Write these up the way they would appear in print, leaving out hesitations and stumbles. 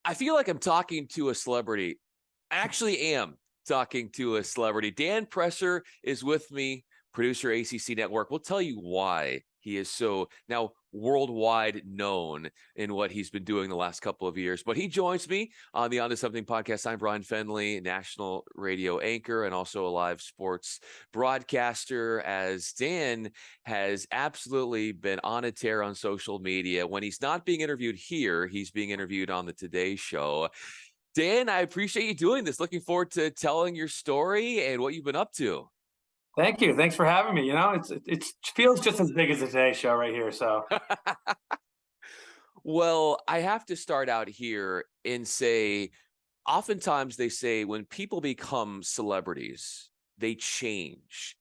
I feel like I'm talking to a celebrity. I actually am talking to a celebrity. Dan Presser is with me, producer ACC Network. We'll tell you why he is so now worldwide known in what he's been doing the last couple of years. But he joins me on the On to Something podcast. I'm Bryan Fenley, national radio anchor and also a live sports broadcaster, as Dan has absolutely been on a tear on social media. When he's not being interviewed here, he's being interviewed on the Today Show. Dan, I appreciate you doing this. Looking forward to telling your story and what you've been up to. Thank you. Thanks for having me. It feels just as big as the Today Show right here. So Well, I have to start out here and say, oftentimes they say when people become celebrities, they change.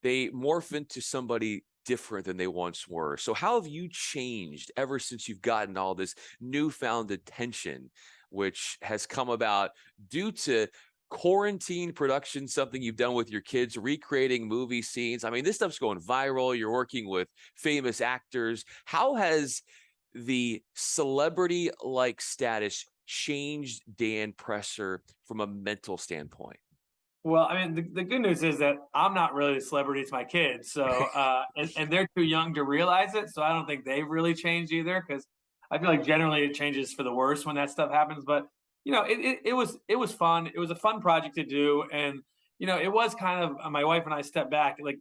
They morph into somebody different than they once were. So how have you changed ever since you've gotten all this newfound attention, which has come about due to quarantine production, something you've done with your kids, recreating movie scenes? I mean, this stuff's going viral. You're working with famous actors. How has the celebrity-like status changed Dan Presser from a mental standpoint? well, I mean, the good news is that I'm not really a celebrity to my kids. So and they're too young to realize it. So I don't think they've really changed either, because I feel like generally it changes for the worse when that stuff happens. But it was fun. It was a fun project to do, and it was kind of my wife and I stepped back. Like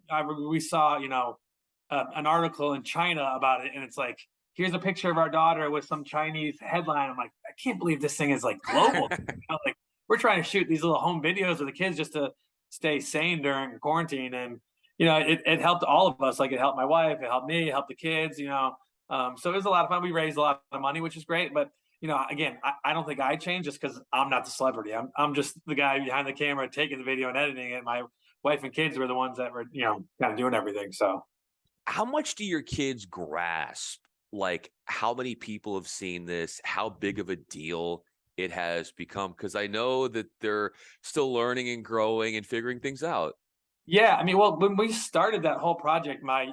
we saw an article in China about it, and it's like, here's a picture of our daughter with some Chinese headline. I'm like, I can't believe this thing is like global. Like we're trying to shoot these little home videos of the kids just to stay sane during quarantine, and it helped all of us. Like it helped my wife, it helped me, it helped the kids. So it was a lot of fun. We raised a lot of money, which is great. But again, I don't think I changed just because I'm not the celebrity. I'm just the guy behind the camera taking the video and editing it. My wife and kids were the ones that were kind of doing everything. So How much do your kids grasp, like how many people have seen this, how big of a deal it has become? Because I know that they're still learning and growing and figuring things out. yeah, I mean, well, when we started that whole project, my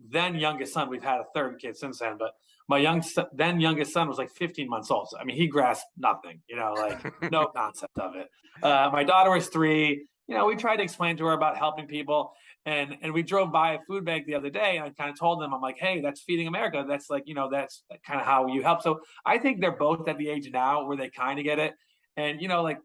then youngest son, we've had a third kid since then, but my then youngest son was like 15 months old. So I mean, he grasped nothing, like no concept of it. My daughter was 3. We tried to explain to her about helping people, and we drove by a food bank the other day, and I kind of told them, I'm like, hey, that's Feeding America. That's like, that's kind of how you help. So I think they're both at the age now where they kind of get it, and like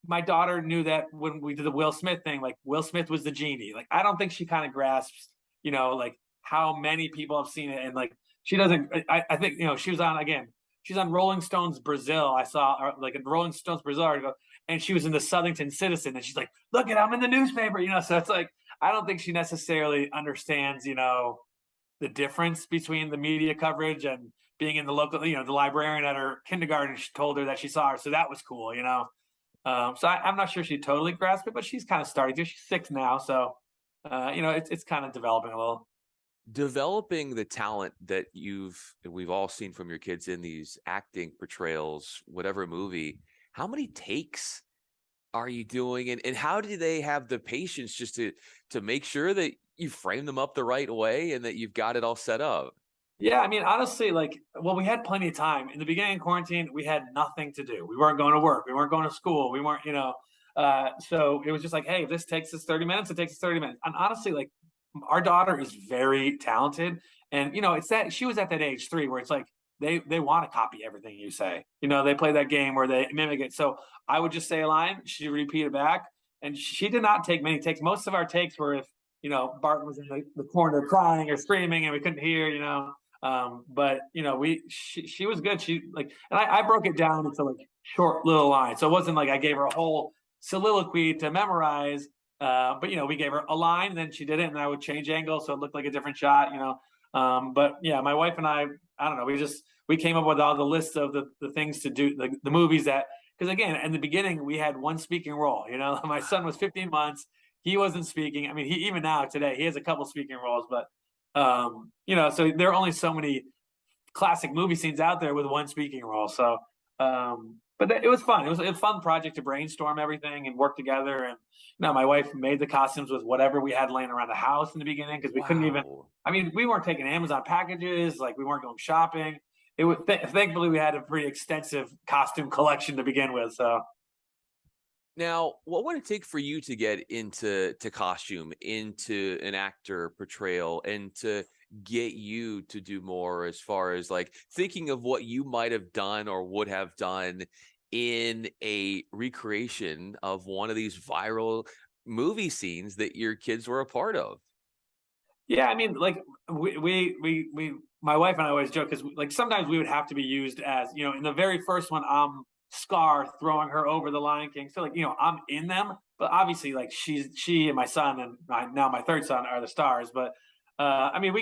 my daughter knew that when we did the Will Smith thing, like Will Smith was the genie. Like I don't think she kind of grasps, like how many people have seen it, and like she doesn't. I think she was on again. She's on Rolling Stones Brazil. I saw like a Rolling Stones Brazil article, and she was in the Southington Citizen, and she's like, "Look at, I'm in the newspaper," So it's like I don't think she necessarily understands, the difference between the media coverage and being in the local. The librarian at her kindergarten, she told her that she saw her, so that was cool. So I'm not sure she totally grasped it, but she's kind of starting to. She's 6 now, so it's kind of developing a little. Developing the talent that we've all seen from your kids in these acting portrayals, whatever movie, how many takes are you doing? And how do they have the patience just to make sure that you frame them up the right way and that you've got it all set up? Yeah, I mean, honestly, well, we had plenty of time. In the beginning of quarantine, we had nothing to do. We weren't going to work. We weren't going to school. We weren't, so it was just like, hey, if this takes us 30 minutes, it takes us 30 minutes. And honestly, like our daughter is very talented. And, it's that she was at that age 3 where it's like they want to copy everything you say. They play that game where they mimic it. So I would just say a line, she'd repeat it back. And she did not take many takes. Most of our takes were if, Bart was in the corner crying or screaming and we couldn't hear, but she was good. She like, and I broke it down into like short little lines. So it wasn't like I gave her a whole soliloquy to memorize. But we gave her a line, and then she did it, and I would change angles so it looked like a different shot. But yeah, my wife and I don't know. We came up with all the lists of the things to do, the movies that, because again, in the beginning we had one speaking role. My son was 15 months. He wasn't speaking. I mean, even now today he has a couple speaking roles, but so there are only so many classic movie scenes out there with one speaking role. So, but it was fun. It was a fun project to brainstorm everything and work together. And my wife made the costumes with whatever we had laying around the house in the beginning, because we couldn't even. Wow. I mean, we weren't taking Amazon packages. Like we weren't going shopping. it was thankfully we had a pretty extensive costume collection to begin with. So Now, what would it take for you to get into costume, into an actor portrayal, and to get you to do more as far as like thinking of what you might have done or would have done in a recreation of one of these viral movie scenes that your kids were a part of? yeah, I mean, like my wife and I always joke because like sometimes we would have to be used as, in the very first one, I'm Scar throwing her over the Lion King. So like, I'm in them, but obviously like she and my son and now my third son are the stars. But I mean,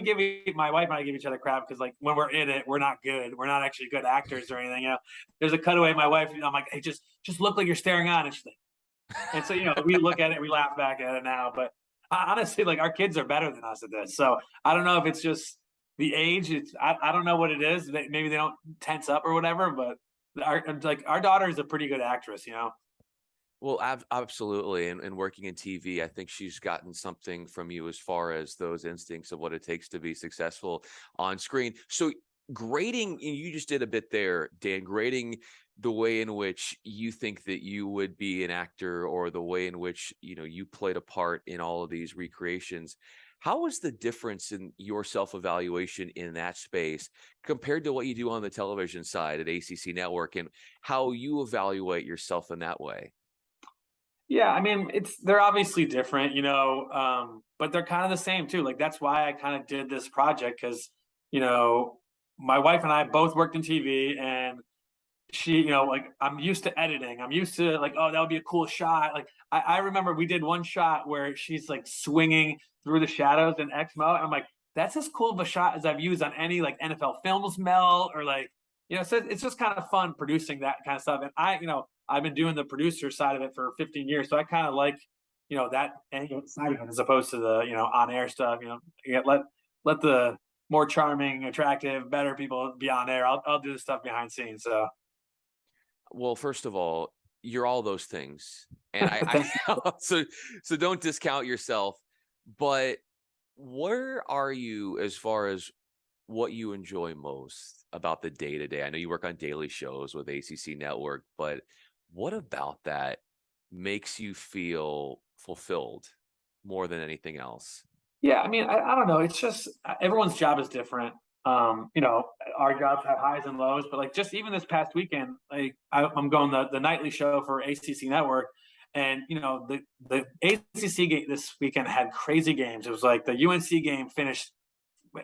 my wife and I give each other crap because like when we're in it, we're not good. We're not actually good actors or anything. There's a cutaway. My wife, I'm like, hey, just look like you're staring on, and she's like, and so we look at it, we laugh back at it now. But honestly, like our kids are better than us at this. So I don't know if it's just the age. I don't know what it is. Maybe they don't tense up or whatever. But our daughter is a pretty good actress. Well, absolutely. And working in TV, I think she's gotten something from you as far as those instincts of what it takes to be successful on screen. So grading, you just did a bit there, Dan, grading the way in which you think that you would be an actor or the way in which, you played a part in all of these recreations. How is the difference in your self-evaluation in that space compared to what you do on the television side at ACC Network and how you evaluate yourself in that way? Yeah, I mean, they're obviously different, but they're kind of the same too. Like that's why I kind of did this project because, you know, my wife and I both worked in TV, and like I'm used to editing. I'm used to like, oh, that would be a cool shot. Like I remember we did one shot where she's like swinging through the shadows in Xmo. And I'm like, that's as cool of a shot as I've used on any like NFL Films Mel or like, so it's just kind of fun producing that kind of stuff. And I've been doing the producer side of it for 15 years. So I kind of like, that side of it as opposed to the, on air stuff, let the more charming, attractive, better people be on air. I'll do the stuff behind scenes. So Well, first of all, you're all those things, and thank you. so don't discount yourself. But where are you as far as what you enjoy most about the day to day? I know you work on daily shows with ACC Network, but what about that makes you feel fulfilled more than anything else? Yeah, I mean, I don't know. It's just everyone's job is different. Our jobs have highs and lows, but like just even this past weekend, like I'm going the nightly show for ACC Network, and the ACC game this weekend had crazy games. It was like the UNC game finished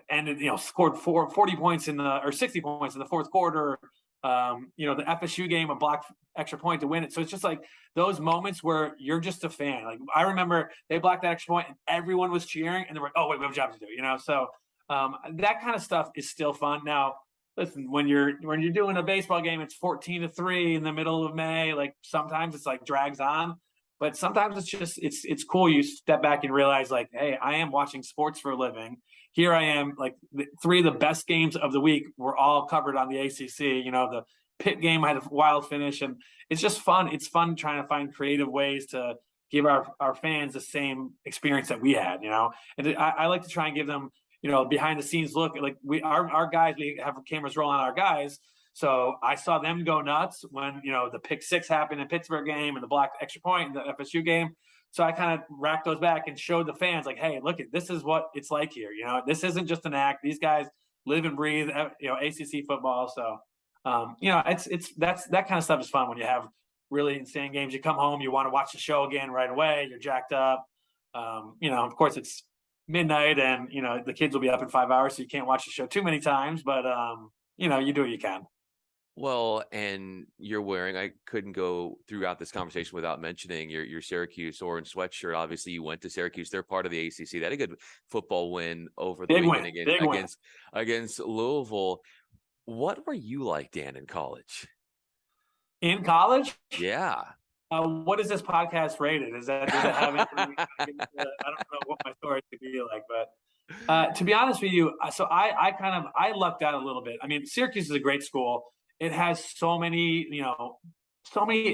ended, scored 40 points or 60 points in the fourth quarter. The FSU game, a block extra point to win it. So it's just like those moments where you're just a fan. Like I remember they blocked that extra point and everyone was cheering and they were like, oh wait, we have a job to do, So that kind of stuff is still fun. Now, listen, when you're doing a baseball game, it's 14-3 in the middle of May. Like sometimes it's like drags on, but sometimes it's just it's cool. You step back and realize like, hey, I am watching sports for a living. Here I am, like three of the best games of the week were all covered on the ACC. The Pitt game had a wild finish, and it's just fun. It's fun trying to find creative ways to give our fans the same experience that we had. And I like to try and give them behind the scenes look. Like our guys, we have cameras rolling on our guys. So I saw them go nuts when the pick six happened in Pittsburgh game and the blocked extra point in the FSU game. So I kind of racked those back and showed the fans like, hey, look, this is what it's like here. This isn't just an act. These guys live and breathe, ACC football. So, that's that kind of stuff is fun when you have really insane games. You come home, you want to watch the show again right away. You're jacked up. Of course it's midnight and, the kids will be up in 5 hours, so you can't watch the show too many times, but, you do what you can. Well, and I couldn't go throughout this conversation without mentioning your Syracuse orange sweatshirt. Obviously, you went to Syracuse. They're part of the ACC. They had a good football win over the Big weekend win, big win. against Louisville. What were you like, Dan, in college? In college? Yeah. What is this podcast rated? Does it have anything? I don't know what my story could be like, but to be honest with you, so I lucked out a little bit. I mean, Syracuse is a great school. It has so many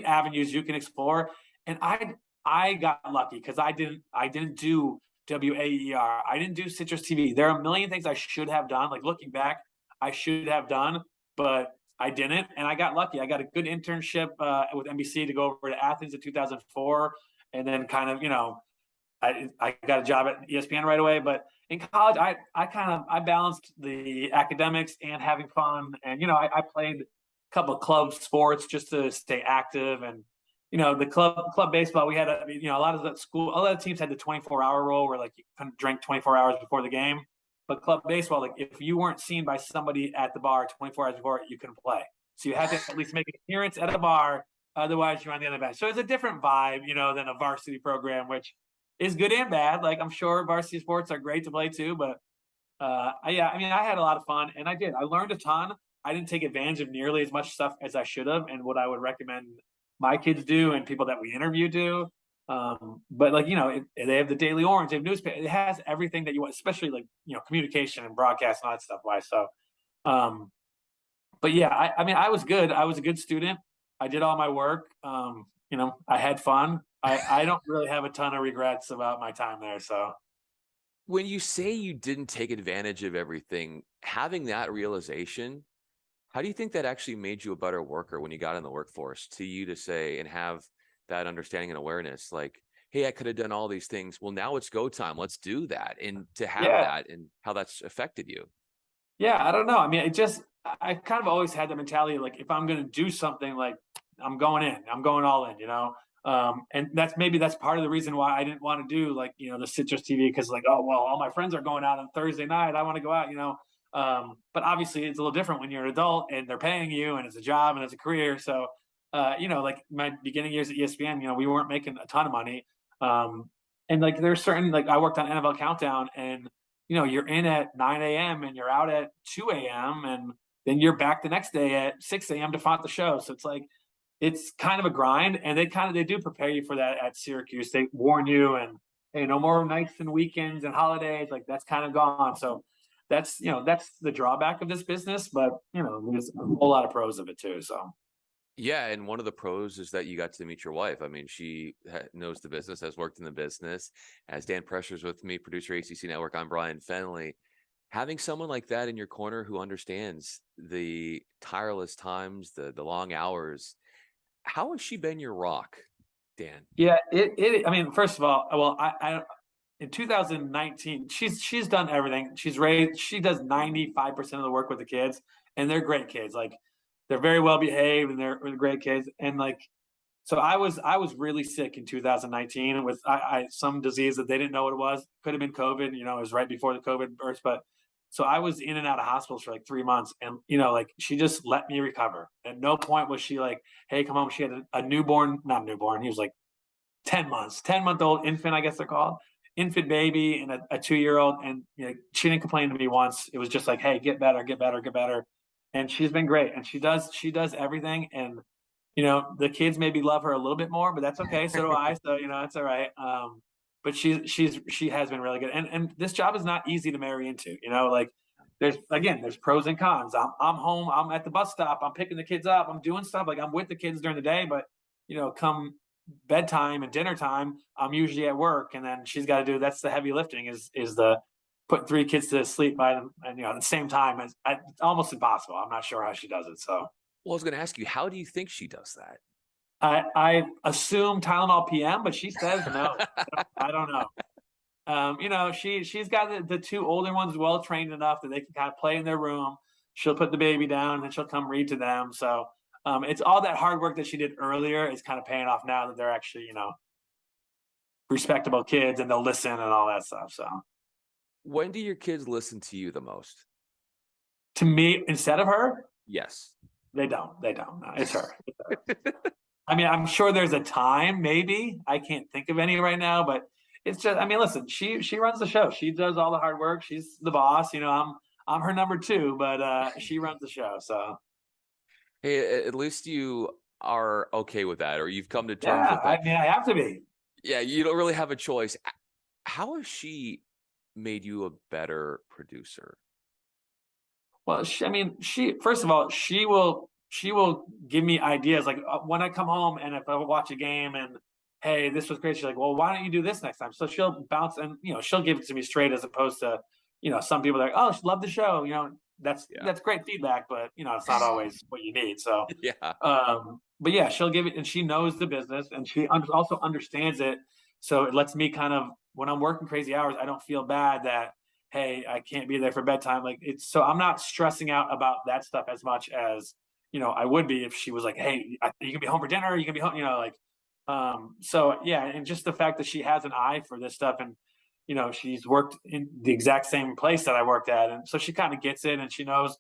avenues you can explore, and I got lucky because I didn't do WAER. I didn't do Citrus TV. There are a million things I should have done. Like looking back, I should have done, but I didn't, and I got lucky. I got a good internship with NBC to go over to Athens in 2004, and then kind of, I got a job at ESPN right away. But in college, I balanced the academics and having fun, and I played a couple of club sports just to stay active. And the club baseball, we had a lot of a lot of teams had the 24-hour rule where like you couldn't drink 24 hours before the game. But club baseball, like if you weren't seen by somebody at the bar 24 hours before, you couldn't play. So you had to at least make an appearance at a bar, otherwise you're on the other bench. So it's a different vibe, than a varsity program, which is good and bad. Like I'm sure varsity sports are great to play too, but I had a lot of fun, and I did. I learned a ton. I didn't take advantage of nearly as much stuff as I should have, and what I would recommend my kids do and people that we interview do. But like, they have the Daily Orange, they have newspaper, it has everything that you want, especially like, communication and broadcast and all that stuff. Why? So, but yeah, I was good. I was a good student. I did all my work. I had fun. I don't really have a ton of regrets about my time there. So When you say you didn't take advantage of everything, having that realization, how do you think that actually made you a better worker when you got in the workforce, to you to say and have that understanding and awareness, like, hey, I could have done all these things. Well, now it's go time. Let's do that. And to have yeah, that and how that's affected you. yeah, I don't know. I mean, I kind of always had the mentality like if I'm going to do something, like I'm going in, I'm going all in, and that's part of the reason why I didn't want to do like the Citrus TV, because like, oh well, all my friends are going out on Thursday night, I want to go out, but obviously it's a little different when you're an adult and they're paying you and it's a job and it's a career. So like my beginning years at ESPN, we weren't making a ton of money, and like there's certain, like I worked on NFL Countdown, and you're in at 9 a.m. and you're out at 2 a.m. and then you're back the next day at 6 a.m. to font the show. So it's like it's kind of a grind, and they do prepare you for that at Syracuse. They warn you, and hey, no more nights and weekends and holidays. Like that's kind of gone. So that's the drawback of this business, but there's a whole lot of pros of it too. So Yeah, and one of the pros is that you got to meet your wife. I mean, she knows the business, has worked in the business. As Dan Pressure's with me, producer ACC Network, I'm Bryan Fenley. Having someone like that in your corner who understands the tireless times, the long hours, how has she been your rock, Dan? yeah, I mean, first of all, well, I in 2019, she's done everything. She does 95% of the work with the kids, and they're great kids. Like they're very well behaved and they're great kids. And like, so I was really sick in 2019 with some disease that they didn't know what it was. Could have been COVID. It was right before the COVID burst, but so I was in and out of hospitals for like 3 months, and like she just let me recover. At no point was she like, "Hey, come home." She had a newborn, not newborn. He was like 10 months, 10-month-old infant, I guess they're called, infant baby, and a 2-year-old. And she didn't complain to me once. It was just like, hey, get better, get better, get better. And she's been great. And she does everything. And, the kids maybe love her a little bit more, but that's okay. So do I. So, it's all right. But she has been really good. And this job is not easy to marry into, like there's pros and cons. I'm home, I'm at the bus stop, I'm picking the kids up, I'm doing stuff, like I'm with the kids during the day, but come bedtime and dinner time, I'm usually at work, and then she's got to do, that's the heavy lifting, is the putting 3 kids to sleep by them, and at the same time, it's almost impossible. I'm not sure how she does it. So Well, I was going to ask you, how do you think she does that? I assume Tylenol PM, but she says no. I don't know. She's got the 2 older ones well trained enough that they can kind of play in their room. She'll put the baby down and then she'll come read to them. So it's all that hard work that she did earlier is kind of paying off now that they're actually, respectable kids and they'll listen and all that stuff. So When do your kids listen to you the most? to me, instead of her, Yes. they don't. No, it's her. I mean, I'm sure there's a time, maybe. I can't think of any right now, but it's just, I mean, listen, she runs the show. She does all the hard work. She's the boss. I'm her number 2, but she runs the show. So Hey, at least you are okay with that, or you've come to terms yeah, with I that. mean, I have to be. Yeah, you don't really have a choice. How has she made you a better producer? Well, she first of all, she will give me ideas. Like when I come home and if I watch a game and hey, this was great, she's like, well, why don't you do this next time? So she'll bounce and she'll give it to me straight, as opposed to some people are like, oh, she loved the show. Yeah. that's great feedback, but it's not always what you need. So, Yeah. but yeah, she'll give it, and she knows the business, and she also understands it. So it lets me kind of, when I'm working crazy hours, I don't feel bad that, hey, I can't be there for bedtime. Like, it's so I'm not stressing out about that stuff as much as I would be if she was like, hey, you can be home for dinner, you can be home, like. So yeah, and just the fact that she has an eye for this stuff, and she's worked in the exact same place that I worked at, and so she kind of gets it, and she knows,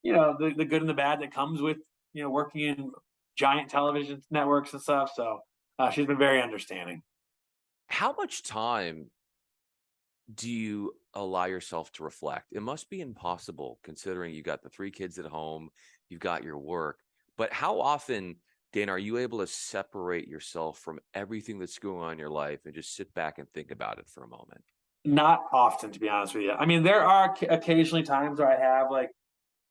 the good and the bad that comes with working in giant television networks and stuff. So she's been very understanding. How much time do you allow yourself to reflect? It must be impossible considering you got the three kids at home, you've got your work. But how often, Dan, are you able to separate yourself from everything that's going on in your life and just sit back and think about it for a moment? Not often, to be honest with you. I mean, there are occasionally times where I have like,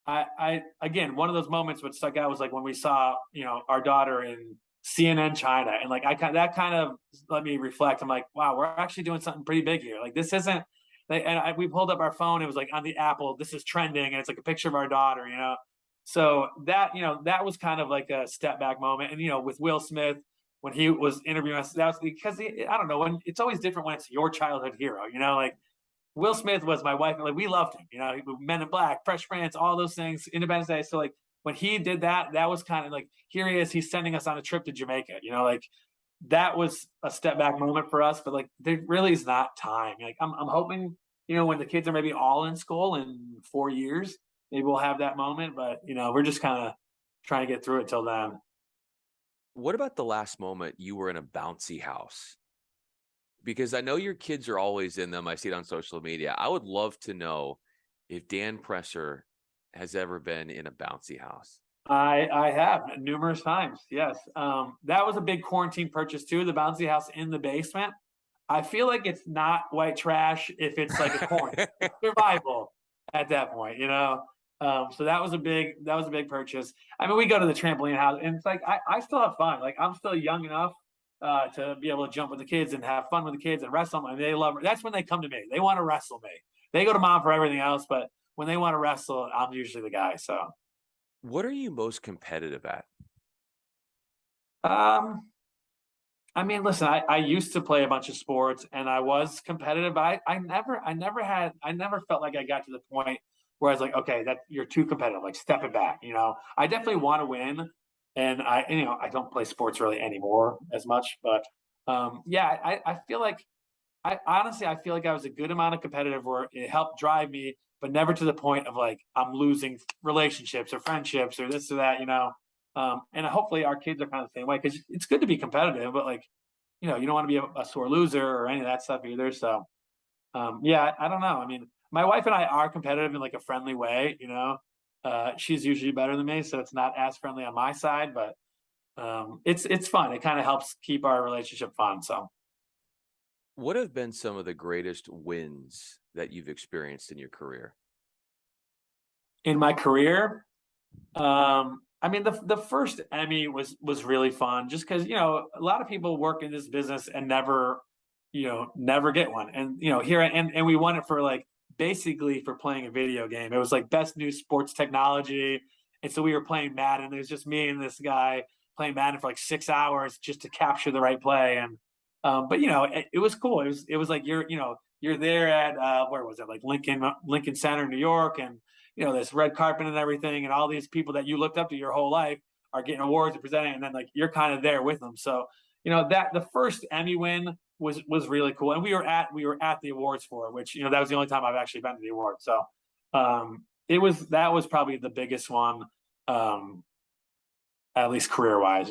I again, one of those moments what stuck out was like when we saw, our daughter in CNN China, and like that kind of let me reflect. I'm like, wow, we're actually doing something pretty big here. Like this isn't, like, and we pulled up our phone. It was like on the Apple, this is trending, and it's like a picture of our daughter. So that was kind of like a step back moment. And with Will Smith when he was interviewing us, that was because I don't know, when it's always different when it's your childhood hero. Like Will Smith was my wife. Like we loved him. Men in Black, Fresh Prince, all those things, Independence Day. So like when he did that, that was kind of like, here he is. He's sending us on a trip to Jamaica. Like that was a step back moment for us. But like there really is not time. Like I'm hoping when the kids are maybe all in school in 4 years, maybe we'll have that moment. But we're just kind of trying to get through it till then. What about the last moment you were in a bouncy house? Because I know your kids are always in them. I see it on social media. I would love to know if Dan Presser has ever been in a bouncy house. I have numerous times. Yes. That was a big quarantine purchase too. The bouncy house in the basement. I feel like it's not white trash if it's like a corner. It's survival at that point. So that was a big purchase. I mean, we go to the trampoline house, and it's like I still have fun. Like I'm still young enough to be able to jump with the kids and have fun with the kids and wrestle them. And they love. That's when they come to me. They want to wrestle me. They go to mom for everything else, but when they want to wrestle, I'm usually the guy. So, What are you most competitive at? um, I mean, listen, I used to play a bunch of sports and I was competitive, but I never felt like I got to the point where I was like, okay, that you're too competitive, like step it back. I definitely want to win, and I don't play sports really anymore as much, but yeah, I feel like I honestly I feel like I was a good amount of competitive where it helped drive me, but never to the point of like I'm losing relationships or friendships or this or that. And hopefully our kids are kind of the same way because it's good to be competitive, but like you don't want to be a sore loser or any of that stuff either. So yeah, I don't know. I mean, my wife and I are competitive in like a friendly way. She's usually better than me, so it's not as friendly on my side, but it's fun. It kind of helps keep our relationship fun. So What have been some of the greatest wins that you've experienced in your career? in my career, I mean, the first Emmy was really fun just because a lot of people work in this business and never get one, and here and we won it for like basically for playing a video game. It was like best new sports technology, and so we were playing Madden. It was just me and this guy playing Madden for like 6 hours just to capture the right play, and but it was cool. It was like you're there at where was it, like Lincoln Center, New York, and this red carpet and everything, and all these people that you looked up to your whole life are getting awards and presenting, and then like you're kind of there with them. So that the first Emmy win was really cool, and we were at the awards for it, which that was the only time I've actually been to the awards. So that was probably the biggest one, um, at least career wise.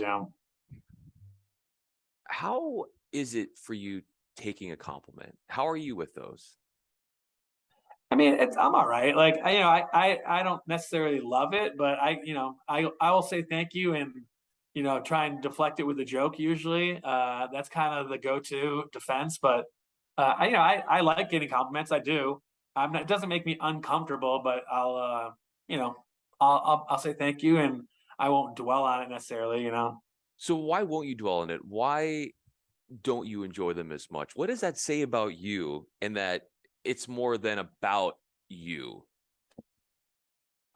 How is it for you taking a compliment? How are you with those? I mean, I'm all right. Like I don't necessarily love it, but I will say thank you and try and deflect it with a joke. Usually, that's kind of the go-to defense. But I like getting compliments. I do. It doesn't make me uncomfortable, but I'll say thank you and I won't dwell on it necessarily. So why won't you dwell on it? Why don't you enjoy them as much? What does that say about you and that it's more than about you?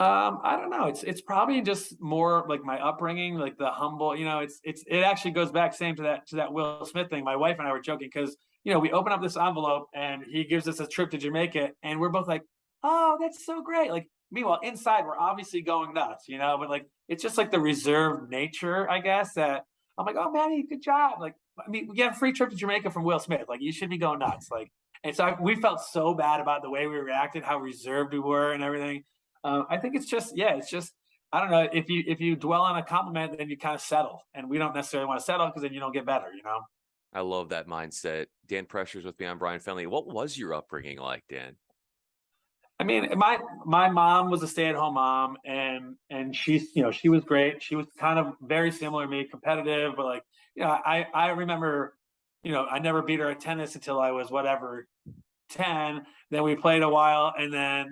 I don't know. It's probably just more like my upbringing, like the humble. It actually goes back same to that Will Smith thing. My wife and I were joking because we open up this envelope and he gives us a trip to Jamaica, and we're both like, "Oh, that's so great!" Like, meanwhile, inside we're obviously going nuts, But like, it's just like the reserved nature, I guess. That I'm like, "Oh, Manny, good job!" Like, I mean, we get a free trip to Jamaica from Will Smith. Like, you should be going nuts. Like, and so we felt so bad about the way we reacted, how reserved we were, and everything. I think it's just I don't know, if you dwell on a compliment, then you kind of settle, and we don't necessarily want to settle because then you don't get better. I love that mindset. Dan Pressure's with me. I'm Bryan Fenley. What was your upbringing like, Dan? I mean, my mom was a stay-at-home mom, and she was great. She was kind of very similar to me, competitive, but like I remember I never beat her at tennis until I was whatever 10. Then we played a while, and then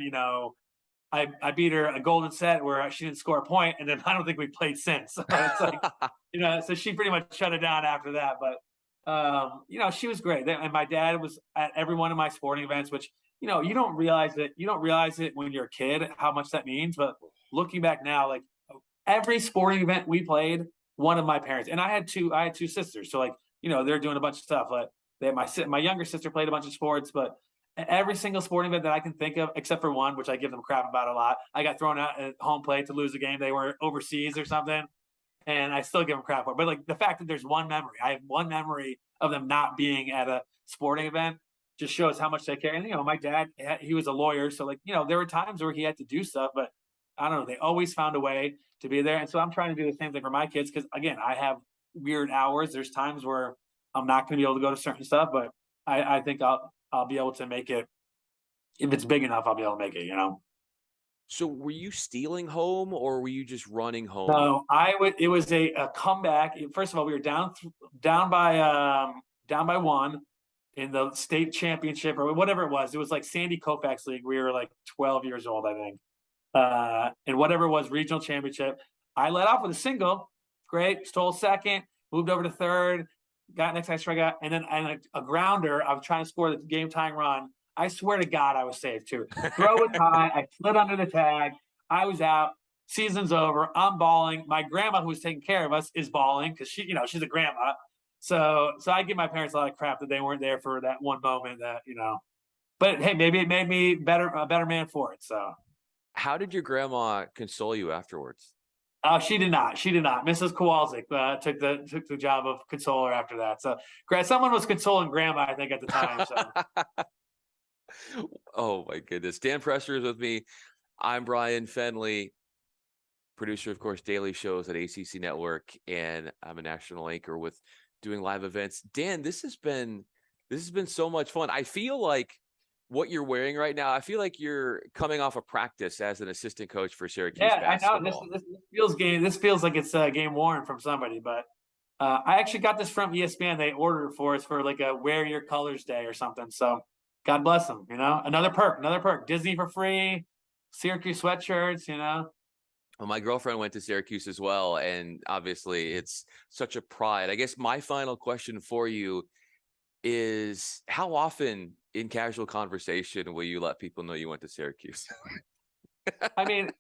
I beat her a golden set where she didn't score a point, and then I don't think we played since. So it's like, so she pretty much shut it down after that. But she was great, and my dad was at every one of my sporting events, which you don't realize it. You don't realize it when you're a kid how much that means. But looking back now, like every sporting event we played, one of my parents, and I had two sisters, so like they're doing a bunch of stuff. Like my younger sister played a bunch of sports, but every single sporting event that I can think of, except for one, which I give them crap about a lot. I got thrown out at home plate to lose a game. They were overseas or something, and I still give them crap for it. But like the fact that there's one memory, I have one memory of them not being at a sporting event just shows how much they care. And my dad, he was a lawyer, so like there were times where he had to do stuff, but I don't know. They always found a way to be there, and so I'm trying to do the same thing for my kids because again, I have weird hours. There's times where I'm not going to be able to go to certain stuff, but I think I'll be able to make it if it's big enough. I'll be able to make it. So were you stealing home or were you just running home? No, I would. It was a comeback. First of all, we were down by one in the state championship or whatever it was. It was like Sandy Koufax League. We were like 12 years old, I think. And whatever it was, regional championship. I led off with a single. Great. Stole second. Moved over to third. Got next high strikeout, and then a grounder. I was trying to score the game tying run. I swear to God, I was safe too. Throw was high. I slid under the tag. I was out. Season's over. I'm balling. My grandma, who was taking care of us, is balling because she's a grandma. So I give my parents a lot of crap that they weren't there for that one moment. But hey, maybe it made me a better man for it. So How did your grandma console you afterwards? she did not. She did not. Mrs. Kowalczyk took the job of consoler after that. So someone was consoling grandma, I think, at the time. So Oh my goodness. Dan Presser is with me. I'm Bryan Fenley, producer, of course, daily shows at ACC Network, and I'm a national anchor with doing live events. Dan, this has been so much fun. I feel like what you're wearing right now, I feel like you're coming off a practice as an assistant coach for Syracuse yeah, I know basketball. this feels game. This feels like it's game worn from somebody. But I actually got this from ESPN. They ordered it for us for like a Wear Your Colors Day or something. So God bless them. Another perk. Disney for free. Syracuse sweatshirts. Well, my girlfriend went to Syracuse as well, and obviously it's such a pride. I guess my final question for you is how often in casual conversation will you let people know you went to Syracuse? I mean,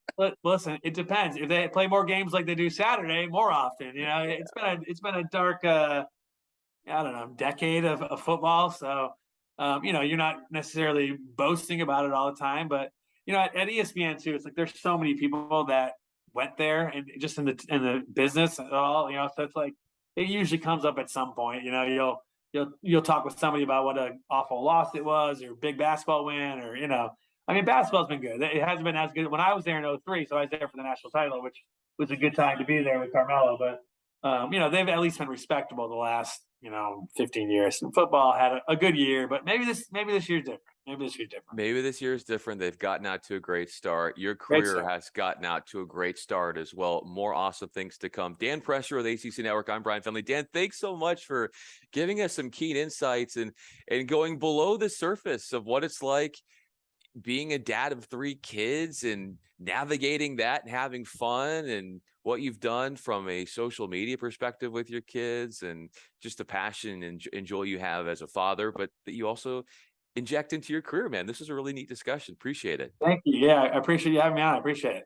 listen, it depends. If they play more games like they do Saturday, more often. It's been a dark, I don't know, decade of football. So, you're not necessarily boasting about it all the time, but at ESPN too, it's like there's so many people that went there and just in the business at all. So it's like it usually comes up at some point. You'll talk with somebody about what an awful loss it was, or big basketball win, or I mean, basketball's been good. It hasn't been as good when I was there in 03, so I was there for the national title, which was a good time to be there with Carmelo. But they've at least been respectable the last 15 years. And football had a good year, but maybe this year's different. Maybe this year is different. They've gotten out to a great start. Your Great career start. has gotten out to a great start as well. More awesome things to come. Dan Presser with ACC Network. I'm Bryan Fenley. Dan, thanks so much for giving us some keen insights and going below the surface of what it's like being a dad of 3 kids and navigating that and having fun, and what you've done from a social media perspective with your kids, and just the passion and joy you have as a father, but that you also inject into your career, man. This is a really neat discussion. Appreciate it. Thank you. Yeah, I appreciate you having me on. I appreciate it.